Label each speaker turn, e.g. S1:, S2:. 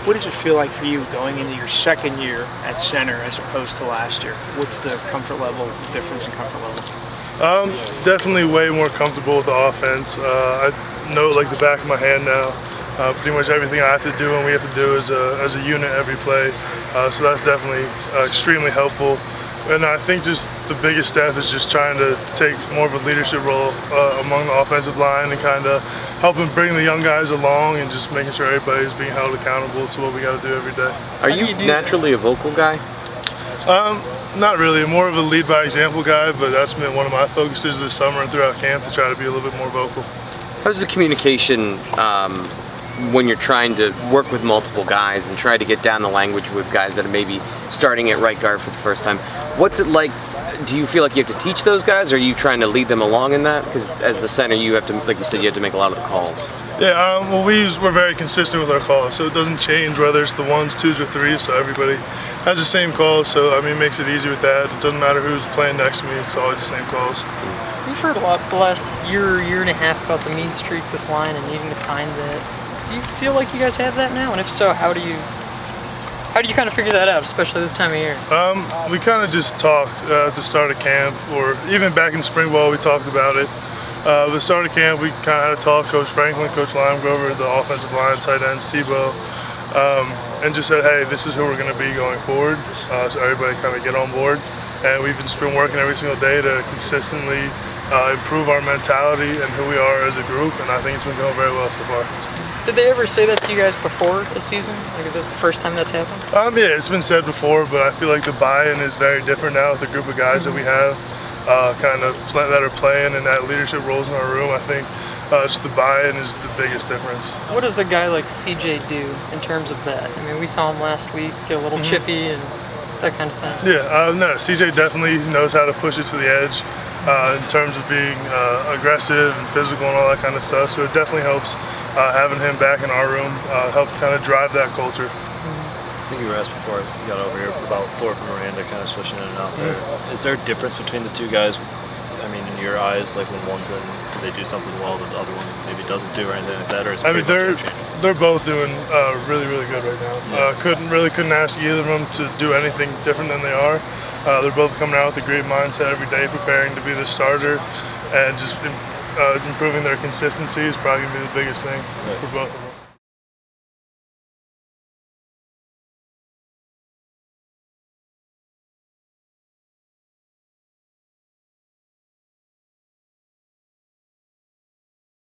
S1: What does it feel like for you going into your second year at center as opposed to last year? What's the comfort level, difference in comfort level?
S2: Definitely way more comfortable with the offense. I know it like the back of my hand now. Pretty much everything I have to do and we have to do as a unit every play. So that's definitely extremely helpful. And I think just the biggest step is just trying to take more of a leadership role among the offensive line and kind of helping bring the young guys along and just making sure everybody's being held accountable to what we got to do every day.
S3: Are you naturally a vocal guy?
S2: Not really. More of a lead by example guy, but that's been one of my focuses this summer and throughout camp to try to be a little bit more vocal.
S3: How's the communication when you're trying to work with multiple guys and try to get down the language with guys that are maybe starting at right guard for the first time? What's it like? Do you feel like you have to teach those guys, or are you trying to lead them along in that? Because as the center, you have to, like you said, you have to make a lot of the calls.
S2: Yeah, well, we're very consistent with our calls, so it doesn't change whether it's the ones, twos, or threes. So everybody has the same calls. So I mean, it makes it easy with that. It doesn't matter who's playing next to me; it's always the same calls.
S4: We've heard a lot the last year and a half about the mean streak this line and needing to find that. Do you feel like you guys have that now? And if so, how do you kind of figure that out, especially this time of year?
S2: We kind of just talked at the start of camp, or even back in spring ball, we talked about it. The start of camp, we kind of had a talk. Coach Franklin, Coach Limegrover, the offensive line, tight end, Tebow, and just said, hey, this is who we're going to be going forward. So everybody kind of get on board. And we've just been working every single day to consistently improve our mentality and who we are as a group, and I think it's been going very well so far.
S4: Did they ever say that to you guys before the season? Like, is this the first time that's happened?
S2: Yeah, it's been said before, but I feel like the buy-in is very different now with the group of guys that we have that are playing in that leadership roles in our room. I think just the buy-in is the biggest difference.
S4: What does a guy like CJ do in terms of that? I mean, we saw him last week get a little chippy and that kind of thing.
S2: Yeah, no, CJ definitely knows how to push it to the edge in terms of being aggressive and physical and all that kind of stuff. So it definitely helps having him back in our room, help kind of drive that culture.
S5: I think you were asked before you got over here about Thorpe and Miranda kind of switching in and out there. Is there a difference between the two guys? I mean, in your eyes, like when one's in, do they do something well that the other one maybe doesn't do or anything like that? Or is it
S2: I mean, they're both doing really, really good right now. Couldn't ask either of them to do anything different than they are. They're both coming out with a great mindset every day, preparing to be the starter, and just improving their consistency is probably going to be the biggest thing for both of them.